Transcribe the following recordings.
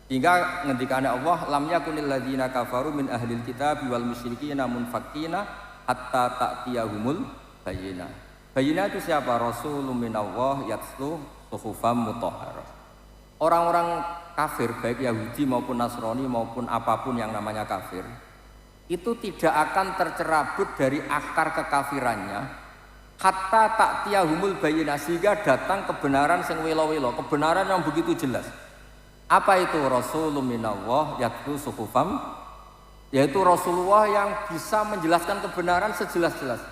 Hingga ngendikane Allah, lam yakunil ladzina kafaru min ahlil kitab wal musyrikin munfakkina hatta ta'tiyahumul bayyinah. Bayyinah itu siapa? Rasulun minallah yatslu suhufam mutahharah. Orang-orang kafir baik Yahudi maupun Nasrani maupun apapun yang namanya kafir itu tidak akan tercerabut dari akar kekafirannya hatta ta'tiyahumul bayyinah, sehingga datang kebenaran sing welo-welo, kebenaran yang begitu jelas. Apa itu? Rasulun minallah yatlu suhufam, yaitu Rasulullah yang bisa menjelaskan kebenaran sejelas-jelas.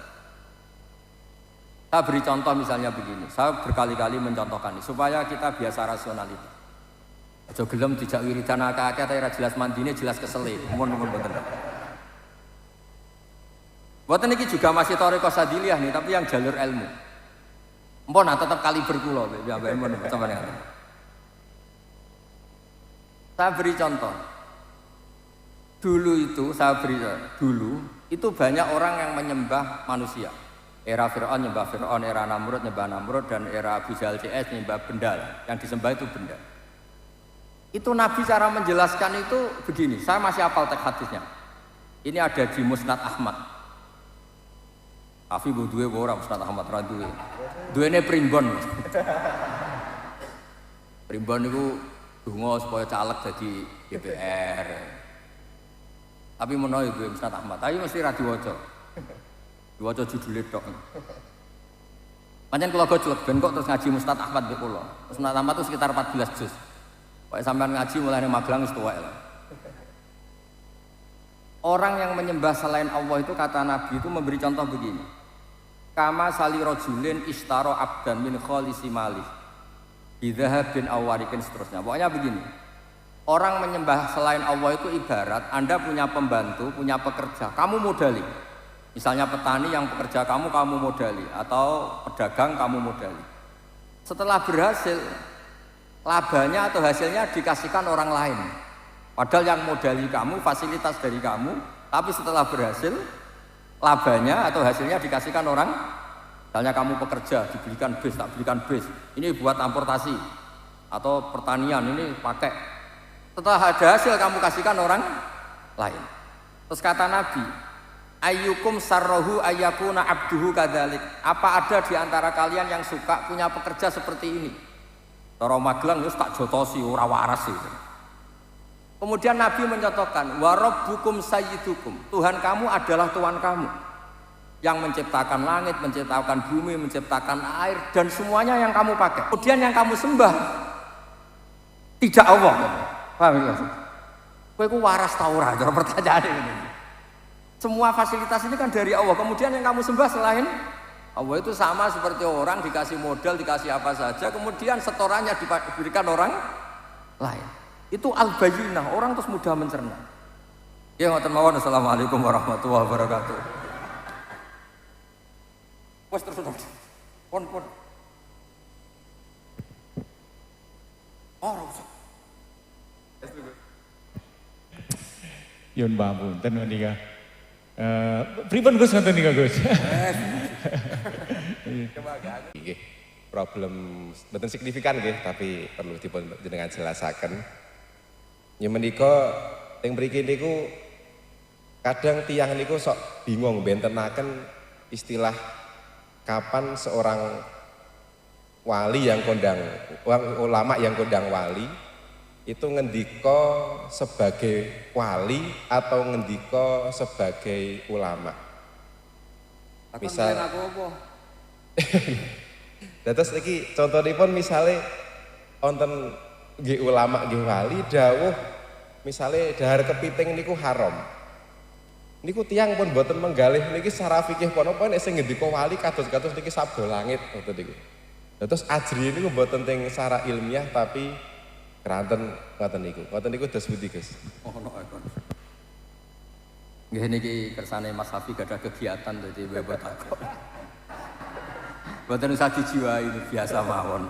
Saya beri contoh misalnya begini, saya berkali-kali mencontohkan ini supaya kita biasa rasionalitas. Aja gelem dijak wiridan akeh-akeh ora jelas mandine jelas kesele. Mun mboten. Mboten iki juga masih thariqah sadiliyah nih, tapi yang jalur ilmu. Mpun tetep kaliber kula ya mun sampeyan ngaten. Saya beri contoh. Dulu itu banyak orang yang menyembah manusia. Era Fir'aun nyembah Fir'aun, era Namrud nyembah Namrud, dan era Abu Jahal CS nyembah benda. Yang disembah itu benda. Itu Nabi cara menjelaskan itu begini, saya masih hafal teks hadisnya. Ini ada di Musnad Ahmad. Tapi duwe ora Musnad Ahmad ra duwe. Duwene primbon. Primbon niku donga supaya caleg jadi DPR. Tapi menawa duwe Musnad Ahmad, tapi mesti ra diwaca. Diwaca judule tok. Pancen kula gojlok ben kok terus ngaji Musnad Ahmad mbek kula. Musnad Ahmad itu sekitar 14 juz. Pokoke sampean ngaji mulai Magelang wis tuwek lah. Orang yang menyembah selain Allah itu kata Nabi itu memberi contoh begini. Kama sali rajulin ishtaro abdan min khalisi malih. Bidzahabin awarikin seterusnya. Pokoknya begini. Orang menyembah selain Allah itu ibarat Anda punya pembantu, punya pekerja, kamu modali. Misalnya petani yang pekerja kamu modali, atau pedagang kamu modali. Setelah berhasil, labanya atau hasilnya dikasihkan orang lain. Padahal yang modali kamu, fasilitas dari kamu, tapi setelah berhasil, labanya atau hasilnya dikasihkan orang. Misalnya kamu pekerja, dibelikan bis, tak belikan bis. Ini buat transportasi atau pertanian, ini pakai. Setelah ada hasil kamu kasihkan orang lain. Terus kata Nabi, ayyukum sarrohu ayyakuna abduhu kadzalik. Apa ada di antara kalian yang suka punya pekerja seperti ini? Cara Magelang wis tak jotosi ora waras itu. Kemudian Nabi mencontohkan, wa rabbukum sayyidukum. Tuhan kamu adalah Tuhan kamu yang menciptakan langit, menciptakan bumi, menciptakan air, dan semuanya yang kamu pakai. Kemudian yang kamu sembah tidak Allah. Paham ya? Kowe ku waras ta ora? Cara pertanyaan ini. Semua fasilitas ini kan dari Allah. Kemudian yang kamu sembah selain Allah itu sama seperti orang dikasih modal, dikasih apa saja, kemudian setorannya diberikan orang lain. Itu al-bayyinah, orang terus mudah mencerna. Ya ngoten mawon. Assalamualaikum warahmatullahi wabarakatuh. Wes terus. Pon. Ora usah. Yun pamunten menika. Pripun Gus ngoten nika Gus? Nggih, problem mboten signifikan nggih, tapi perlu dipun jenengan jelasaken. Ya menika teng mriki niku kadang tiyang niku sok bingung bentenaken istilah kapan seorang wali yang kondang, ulama yang kondang wali itu ngendika sebagai wali atau ngendika sebagai ulama. Misal aku apa? Terus iki contohipun misale wonten nggih ulama nggih wali dawuh misale dahar kepiting niku haram. Niku tiyang pun boten menggalih niki secara fikih punapa nek sing ngendika wali kados-kados niki sabda langit ngoten niku. Terus ajri niku boten teng secara ilmiah tapi keranten ngoten niku. Ngoten niku dos pundi, Gus? Ono ekon. Nggih niki kersane Mas Hafi gadah kegiatan dadi bebot aku. Mboten usah dijiwai, biasa mawon.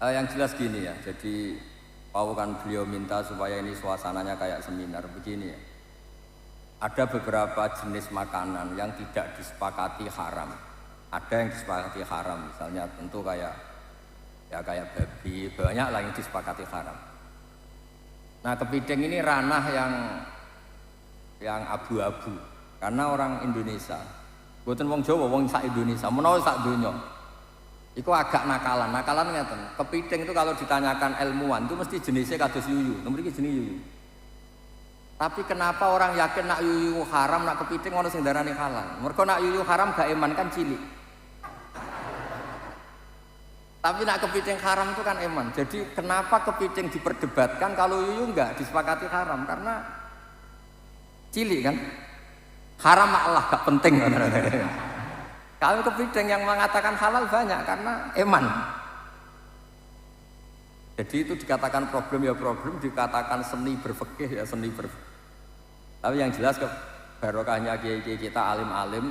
Yang jelas gini ya, jadi kan beliau minta supaya ini suasananya kayak seminar begini ya. Ada beberapa jenis makanan yang tidak disepakati haram. Ada yang disepakati haram, misalnya tentu kayak babi, banyak lah yang disepakati haram. Nah, kepiting ini ranah yang abu-abu karena orang Indonesia. Mboten wong Jawa, wong sak Indonesia, menawa sak donya. Iku agak nakalan. Nakalan ngeten. Kepiting itu kalau ditanyakan ilmuwan itu mesti jenisnya kados yuyu. Mriki jenis yuyu. Tapi kenapa orang yakin nak yuyu haram, nak kepiting ono sing darani halal? Mergo nak yuyu haram gak eman kan cilik. Tapi nak kepiting haram itu kan eman. Jadi kenapa kepiting diperdebatkan kalau yuyu enggak disepakati haram? Karena cilik kan? Haram Allah gak penting. Kalau kepiting yang mengatakan halal banyak karena eman. Jadi itu dikatakan problem ya problem, dikatakan seni berfikih ya seni berfikih. Tapi yang jelas barokahnya kiai-kiai kita alim-alim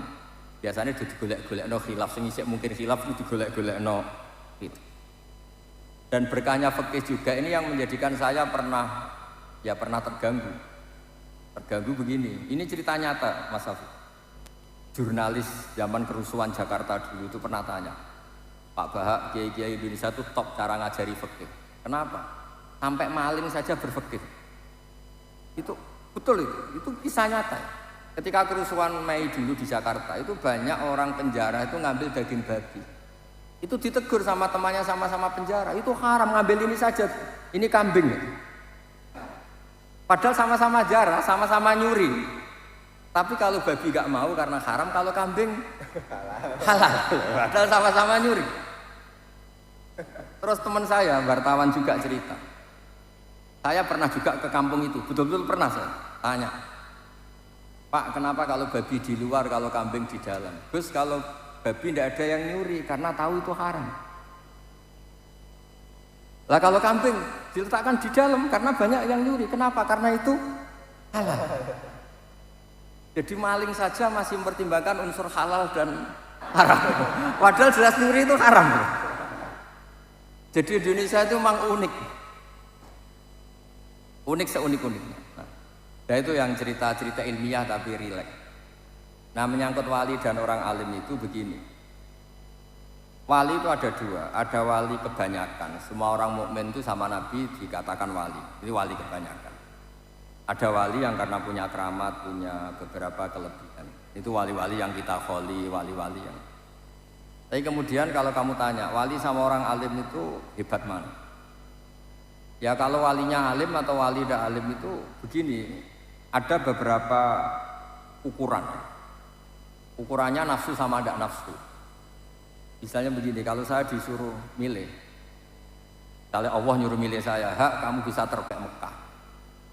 biasanya digolek-golekno khilaf, sing isih mungkin khilaf itu digolek-golekno gitu. Dan berkahnya fikih juga ini yang menjadikan saya pernah terganggu. Terganggu begini, ini cerita nyata Mas Hafiz. Jurnalis zaman kerusuhan Jakarta dulu itu pernah tanya, Pak Bahak, kiai-kiai Indonesia itu top cara ngajari fikih. Kenapa? Sampai maling saja berfikih. Itu betul itu kisah nyata. Ketika kerusuhan Mei dulu di Jakarta, itu banyak orang penjara itu ngambil daging babi. Itu ditegur sama temannya sama-sama penjara, itu haram ngambil ini saja, ini kambing. Padahal sama-sama jarah, sama-sama nyuri. Tapi kalau babi gak mau karena haram, kalau kambing halal. Padahal sama-sama nyuri. Terus teman saya, wartawan juga cerita. Saya pernah juga ke kampung itu, betul-betul pernah saya tanya. Pak, kenapa kalau babi di luar, kalau kambing di dalam? Terus kalau babi tidak ada yang nyuri karena tahu itu haram. Lah kalau kambing diletakkan di dalam karena banyak yang nyuri. Kenapa? Karena itu halal. Jadi maling saja masih mempertimbangkan unsur halal dan haram. Padahal jelas nyuri itu haram. Jadi Indonesia itu memang unik. Unik seunik-uniknya. Nah itu yang cerita-cerita ilmiah tapi rileks. Nah menyangkut wali dan orang alim itu begini. Wali itu ada dua, ada wali kebanyakan. Semua orang mukmin itu sama Nabi dikatakan wali. Ini wali kebanyakan. Ada wali yang karena punya keramat, punya beberapa kelebihan. Itu wali-wali yang kita kholi, wali-wali yang. Tapi kemudian kalau kamu tanya, wali sama orang alim itu hebat mana? Ya kalau walinya alim atau wali tidak alim itu begini. Ada beberapa ukuran. Ukurannya nafsu sama tidak nafsu. Misalnya begini, kalau saya disuruh milih, misalnya Allah nyuruh milih saya, hak kamu bisa terbang Mekah,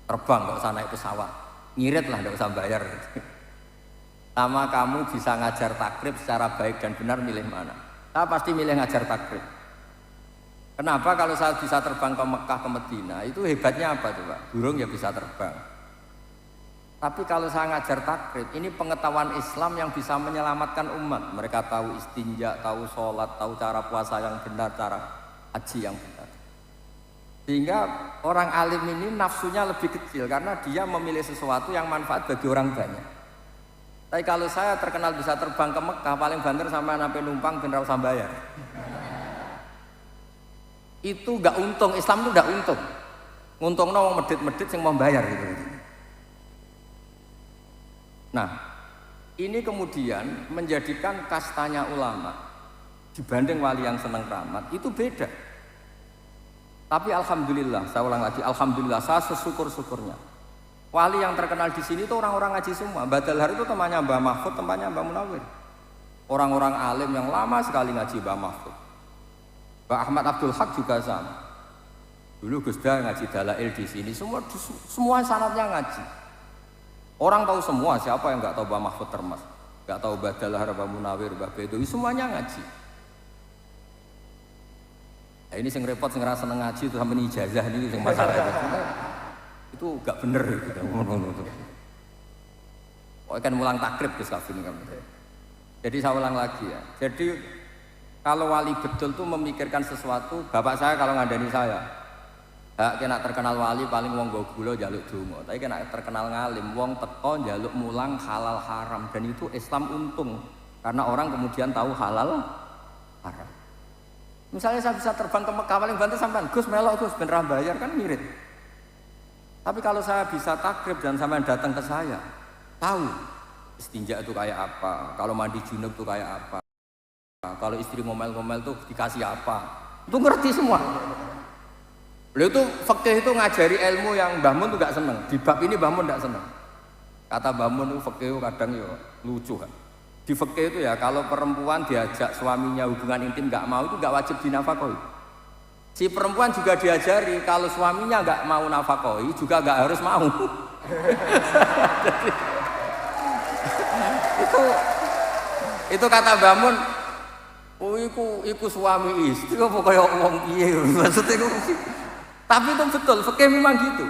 terbang gak usah naik pesawat, ngirit lah gak usah bayar. Sama kamu bisa ngajar takrib secara baik dan benar, milih mana? Saya pasti milih ngajar takrib. Kenapa? Kalau saya bisa terbang ke Mekah, ke Medina, itu hebatnya apa coba? Burung ya bisa terbang. Tapi kalau saya ngajar takrib, ini pengetahuan Islam yang bisa menyelamatkan umat. Mereka tahu istinja, tahu sholat, tahu cara puasa yang benar, cara haji yang benar. Sehingga orang alim ini nafsunya lebih kecil karena dia memilih sesuatu yang manfaat bagi orang banyak. Tapi kalau saya terkenal bisa terbang ke Mekah, paling banter sama sampai numpang ben ra usah bayar. Itu gak untung, Islam itu gak untung. Nguntungno wong medit-medit sing mau bayar gitu. Nah, ini kemudian menjadikan kastanya ulama dibanding wali yang senang keramat itu beda. Tapi alhamdulillah, saya ulang lagi, alhamdulillah saya sesyukur-syukurnya. Wali yang terkenal di sini itu orang-orang ngaji semua. Mbah Dalhar itu temannya Mbah Mahfud, temannya Mbah Munawir. Orang-orang alim yang lama sekali ngaji Mbah Mahfud. Mbah Ahmad Abdul Haq juga sama. Dulu Gus Dah ngaji Dalail di sini, semua sanadnya ngaji. Orang tahu semua, siapa yang nggak tahu Mbah Mahfud Termas, nggak tahu Mbah Dalhar, Mbah Munawir, Mbah Bedowi, semuanya ngaji. Nah, ini yang repot, yang rasa seneng ngaji itu sampai ijazah ini yang masalah itu nggak bener gitu. Oh kan mulang takrib Gus Kafin kamu. Jadi saya ulang lagi ya. Jadi kalau wali betul tuh memikirkan sesuatu, bapak saya kalau ngandani saya, kena terkenal wali paling wong nggo gula njaluk donga. Tapi kena terkenal ngalim wong teko njaluk mulang halal haram, dan itu Islam untung karena orang kemudian tahu halal haram. Misalnya saya bisa terbang ke Mekah paling banter sampean, Gus melok Gus ben ra bayar kan mirip. Tapi kalau saya bisa takrib dan sampean datang ke saya, tahu istinja itu kayak apa, kalau mandi junub itu kayak apa, kalau istri ngomel-ngomel tuh dikasih apa, itu ngerti semua. Beliau itu fikih itu ngajari ilmu yang Mbah Mun tuh gak seneng. Di bab ini Mbah Mun gak seneng. Kata Mbah Mun itu fikih kadang ya lucu kan. Di fikih itu ya kalau perempuan diajak suaminya hubungan intim gak mau itu gak wajib dinafkahi. Si perempuan juga diajari kalau suaminya gak mau nafkahi juga gak harus mau. itu kata Mbah Mun, oh iku suami istri apa kaya wong piye maksudnya itu. Tapi itu betul, fikih memang gitu.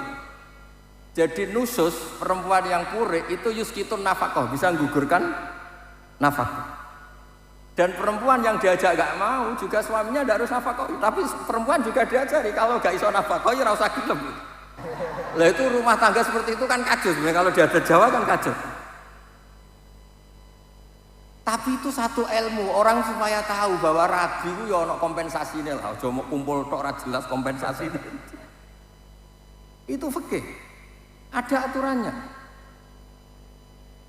Jadi nusus perempuan yang pure itu yuskitun nafkah, bisa menggugurkan nafkah. Dan perempuan yang diajak gak mau juga suaminya tidak harus nafkah. Tapi perempuan juga diajari kalau gak iso nafkah ya ora usah gelem. Lah itu rumah tangga seperti itu kan kacau sebenarnya kalau di adat Jawa kan kacau. Tapi itu satu ilmu, orang supaya tahu bahwa rabi itu ya ono kompensasinya lah, aja mau kumpul tok ora jelas kompensasinya. Itu fikih. Ada aturannya.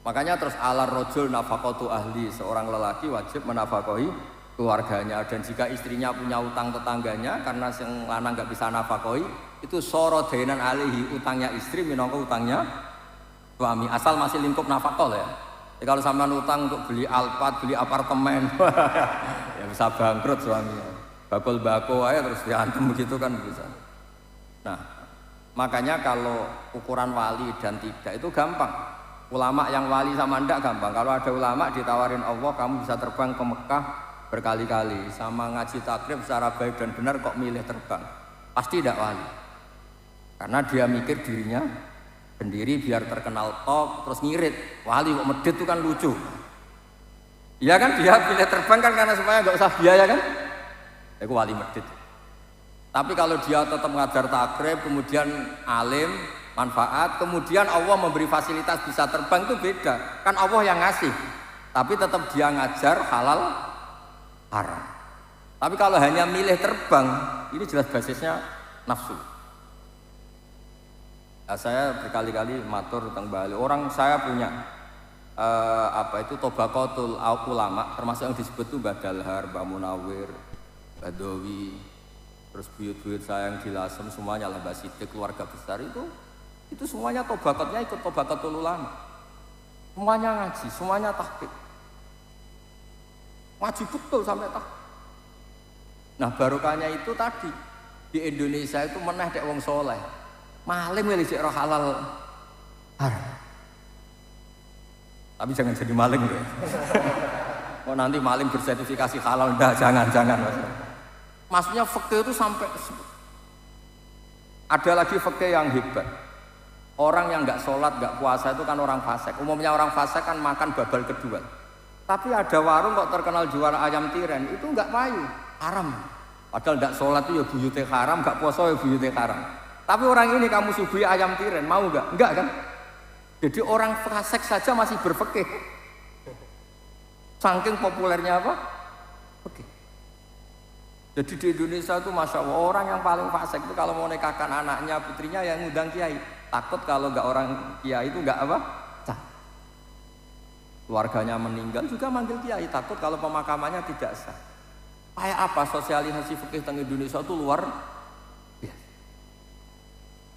Makanya terus ala rojul nafaqatu ahli, seorang lelaki wajib menafkahi keluarganya, dan jika istrinya punya utang tetangganya karena yang lanang nggak bisa nafkahi, itu soro dainan alihi, utangnya istri minangka utangnya suami, asal masih lingkup nafkah ya. Jadi kalau sampean utang untuk beli Alphard, beli apartemen, ya bisa bangkrut suaminya. Bakul bako aja terus diantem begitu kan bisa. Nah, makanya kalau ukuran wali dan tidak itu gampang. Ulama yang wali sama ndak gampang. Kalau ada ulama ditawarin Allah, kamu bisa terbang ke Mekah berkali-kali, sama ngaji takrib secara baik dan benar kok milih terbang. Pasti tidak wali. Karena dia mikir dirinya sendiri biar terkenal top terus ngirit. Wali kok medit itu kan lucu. Iya kan, dia pilih terbang kan karena supaya nggak usah biaya kan. Itu wali medit. Tapi kalau dia tetap ngajar takrib, kemudian alim, manfaat, kemudian Allah memberi fasilitas bisa terbang, itu beda. Kan Allah yang ngasih. Tapi tetap dia ngajar halal haram. Tapi kalau hanya milih terbang, ini jelas basisnya nafsu. Nah, saya berkali-kali matur tentang Bali. Orang saya punya tobaqatul ulama, termasuk yang disebut itu Badalhar, Mbah Munawir, Badawi, terus buyut-buyut saya yang di Lasem semuanya lah, Mbah Sidik, keluarga besar itu semuanya tobaqatnya ikut tobaqatul ulama. Semuanya ngaji, semuanya tahqiq. Ngaji betul sampai tahqiq. Nah, barokahnya itu tadi di Indonesia itu meneh dek wong soleh. Malim milih roh halal haram. Tapi jangan jadi maling ya. Oh nanti maling bersertifikasi halal, enggak, jangan maksudnya fikih itu sampai ada lagi fikih yang hebat. Orang yang nggak sholat, nggak puasa itu kan orang fasik. Umumnya orang fasik kan makan babal kedua. Tapi ada warung kok terkenal jual ayam tiren, itu nggak payu, haram. Padahal nggak sholat itu ya buyute haram, nggak puasa ya buyute haram. Tapi orang ini kamu suguhi ayam tiren, mau nggak? Enggak kan? Jadi orang fasik saja masih berfikih. Saking populernya apa? Fikih. Jadi di Indonesia itu masya Allah orang yang paling fasik itu kalau mau nikahkan anaknya, putrinya yang ngundang kiai. Takut kalau nggak orang kiai itu nggak apa? Sah. Keluarganya meninggal juga manggil kiai. Takut kalau pemakamannya tidak sah. Kayak apa sosialisasi fikih tentang Indonesia itu luar biasa.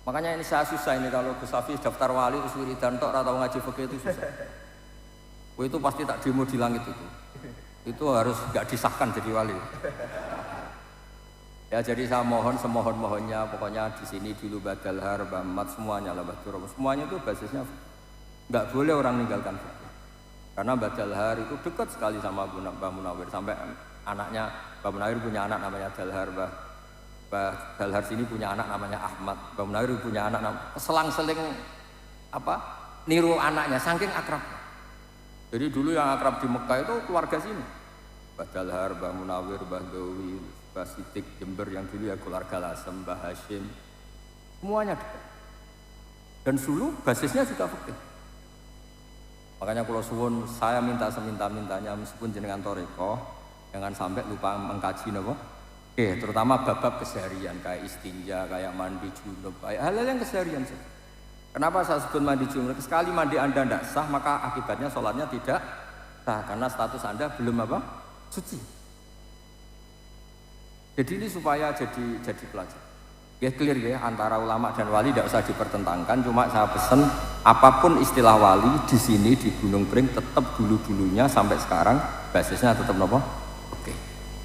Makanya ini saya susah ini kalau Gus Hafiz daftar wali terus wiridan tok atau ngaji fikih itu susah. Itu pasti tak demo di langit itu. Itu harus nggak disahkan jadi wali. Ya jadi saya mohon semohon-mohonnya pokoknya di sini dulu Badalhar, Bamat semuanya lah Badur, semuanya itu basisnya nggak boleh orang meninggalkan fikih. Karena Badalhar itu dekat sekali sama Mbah Munawir sampai anaknya Mbah Munawir punya anak namanya Dalhar, Mbah Dalhar sini punya anak namanya Ahmad, Mbah Munawir punya anak namanya selang-seling niru anaknya saking akrab. Jadi dulu yang akrab di Mekah itu keluarga sini. Mbah Dalhar, Mbah Munawir, Mbah Dawi, Mbah Sidik Jember yang dulu ya keluarga Lasem, Mbah Hashim. Semuanya dekat. Dan dulu basisnya juga fikih. Makanya kalau suwun saya minta seminta-mintanya meskipun jenengan toreko, jangan sampai lupa mengkaji napa Terutama bab-bab keseharian kayak istinja, kayak mandi junub, kayak hal-hal yang keseharian saja. Kenapa saya sebut mandi junub? Sekali mandi Anda tidak sah, maka akibatnya sholatnya tidak sah karena status Anda belum apa? Suci. Jadi ini supaya jadi pelajar. Ya clear ya, antara ulama dan wali tidak usah dipertentangkan. Cuma saya pesan apapun istilah wali di sini di Gunung Pring tetap dulu-dulunya sampai sekarang basisnya tetap apa? Oke.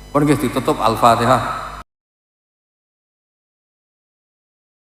Pun ditutup Al-Fatihah.